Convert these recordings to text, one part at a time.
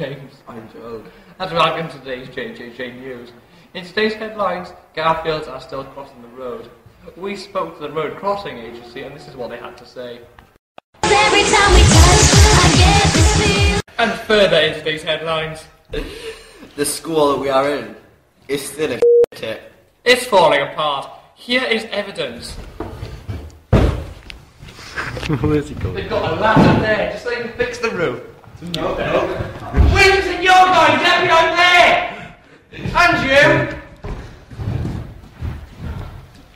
James. I'm Joe. And welcome to today's JJJ News. In today's headlines, Garfields are still crossing the road. We spoke to the road crossing agency and this is what they had to say. Every time we touch, I get this feel. And further in today's headlines, The school that we are in is still a tip. it's falling apart. Here is evidence. Where's he going? They've got a ladder there, just so they can fix the roof. No. Where is it you're going, Debbie? I'm there! And you?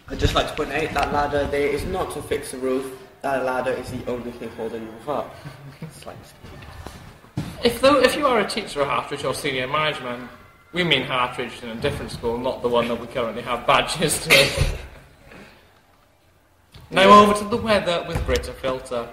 I'd just like to point out that ladder there is not to fix the roof. That ladder is the only thing holding the roof up. It's like... If you are a teacher at Hartridge or senior management, we mean Hartridge in a different school, not the one that we currently have badges to. Now over to the weather with Britta Filter.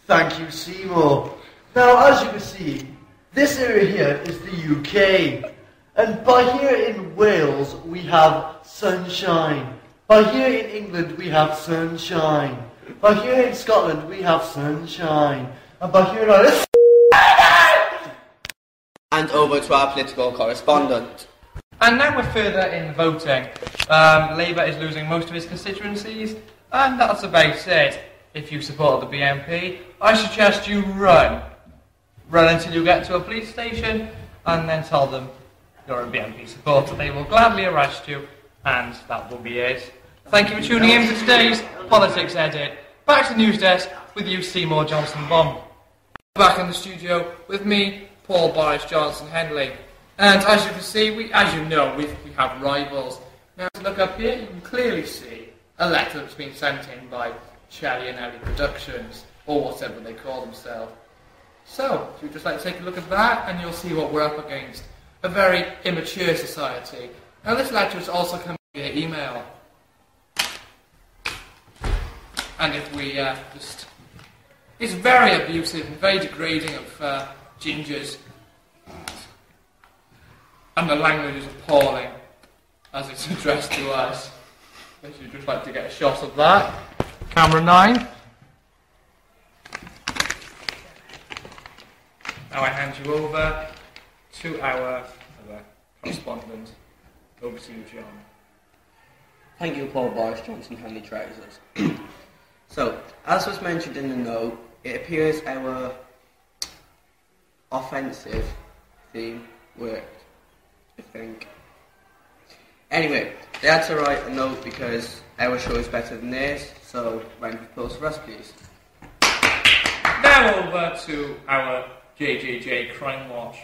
Thank you, Seymour. Now, as you can see, this area here is the UK. And by here in Wales, we have sunshine. By here in England, we have sunshine. By here in Scotland, we have sunshine. And by here in Ireland... And over to our political correspondent. And now we're further in voting. Labour is losing most of its constituencies, and that's about it. If you support the BNP, I suggest you run. Run until you get to a police station, and then tell them you're a BNP supporter. They will gladly arrest you, and that will be it. Thank you for tuning in for today's Politics Edit. Back to the news desk with you, Seymour Johnson-Bomb. Back in the studio with me, Paul Boris Johnson Henley. And as you can see, we have rivals. Now to look up here, you can clearly see a letter that's been sent in by Shelley and Ellie Productions, or whatever they call themselves. So, if you'd just like to take a look at that, and you'll see what we're up against. A very immature society. Now this letter is also coming via email. And if we it's very abusive and very degrading of gingers. And the language is appalling as it's addressed to us. If you'd just like to get a shot of that. Camera 9. Now I hand you over to our correspondent. Over to you, John. Thank you, Paul Boris Johnson Henley Trousers. So, as was mentioned in the note, it appears our offensive theme worked, I think. Anyway, they had to write a note because our show is better than theirs, so round of applause for us, please. Now over to our JJJ Crime Watch.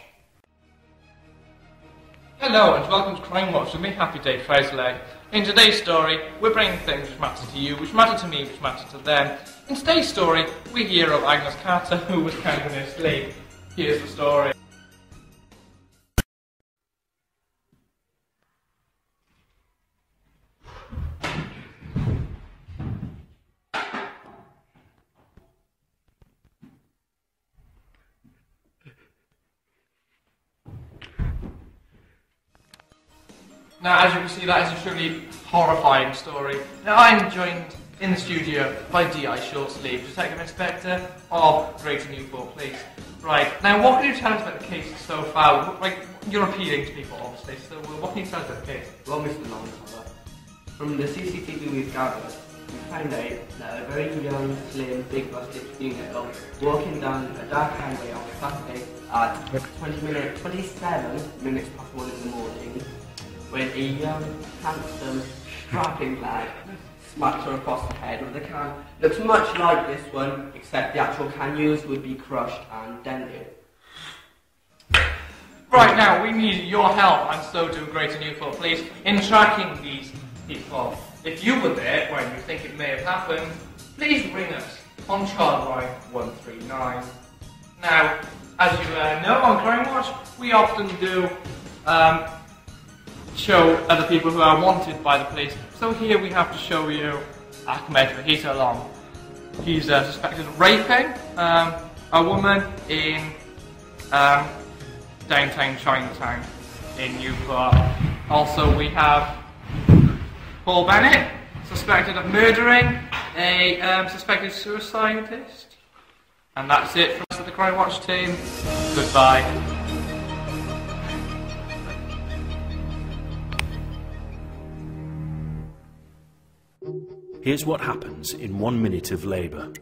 Hello and welcome to Crime Watch with me, Happy Dave Presley. In today's story, we're bringing things which matter to you, which matter to me, which matter to them. In today's story, we hear of Agnes Carter, who was counting her sleep. Here's the story. Now, as you can see, that is a truly horrifying story. Now, I'm joined in the studio by D.I. Shortsleeve, Detective Inspector of Greater Newport Police. Right, now what can you tell us about the case so far? Like, you're appealing to people, obviously, so what can you tell us about the case? Well, Mr. Longfellow, from the CCTV we've gathered, we found out that a very young, slim, big-busted female walking down a dark highway on Saturday at 27 minutes past 1 in the morning, when a young, handsome, strapping lad smacked her across the head with a can. Looks much like this one, except the actual can used would be crushed and dented. Right, now, we need your help, and so do Greater Newport Police, in tracking these people. If you were there when you think it may have happened, please ring us on Child Line 139. Now, as you know, on Crime Watch, we often do show other people who are wanted by the police. So here we have to show you Ahmed Vahita Long. He's suspected of raping a woman in downtown Chinatown in Newport. Also we have Paul Bennett, suspected of murdering a suspected suicidist. And that's it from us at the Crime Watch team. Goodbye. Here's what happens in 1 minute of labour.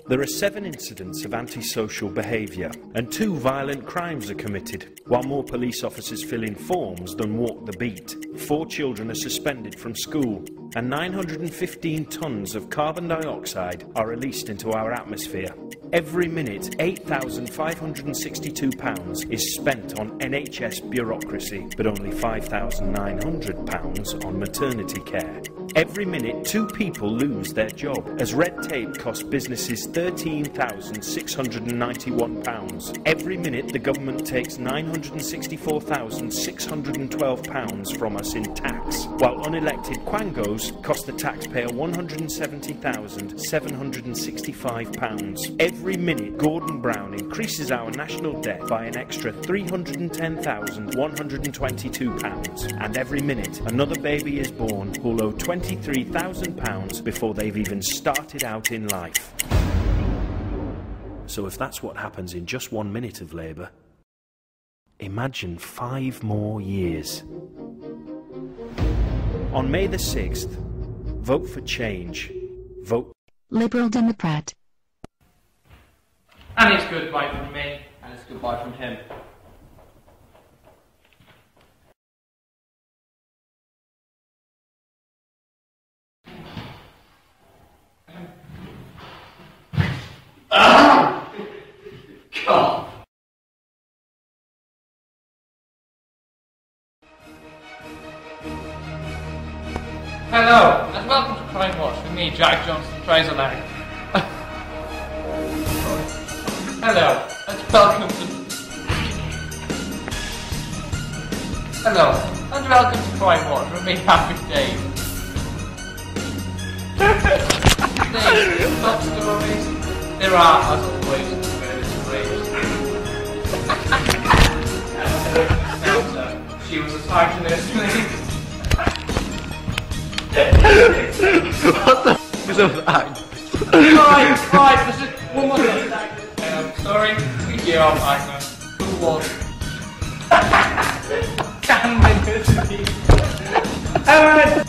There are 7 incidents of antisocial behaviour and 2 violent crimes are committed, while more police officers fill in forms than walk the beat. 4 children are suspended from school and 915 tonnes of carbon dioxide are released into our atmosphere. Every minute, £8,562 is spent on NHS bureaucracy, but only £5,900 on maternity care. Every minute, 2 people lose their job, as red tape costs businesses £13,691. Every minute, the government takes £964,612 from us in tax, while unelected quangos cost the taxpayer £170,765. Every minute, Gordon Brown increases our national debt by an extra £310,122. And every minute, another baby is born who'll owe £23,000 before they've even started out in life. So if that's what happens in just 1 minute of labour, imagine 5 more years. On May the 6th, vote for change. Vote Liberal Democrat. And it's goodbye from me. And it's goodbye from him. God. Hello, and welcome to Crime Watch with me, Jack Johnson tries a leg. Hello, and welcome to Crime Watch with me, Happy Dave. Today's top stories. There are, as always, murder stories. She was assigned to this place. What the f*** is that? Right, this is one more thing. Sorry, we hear our Agnes. Who was? Damn it,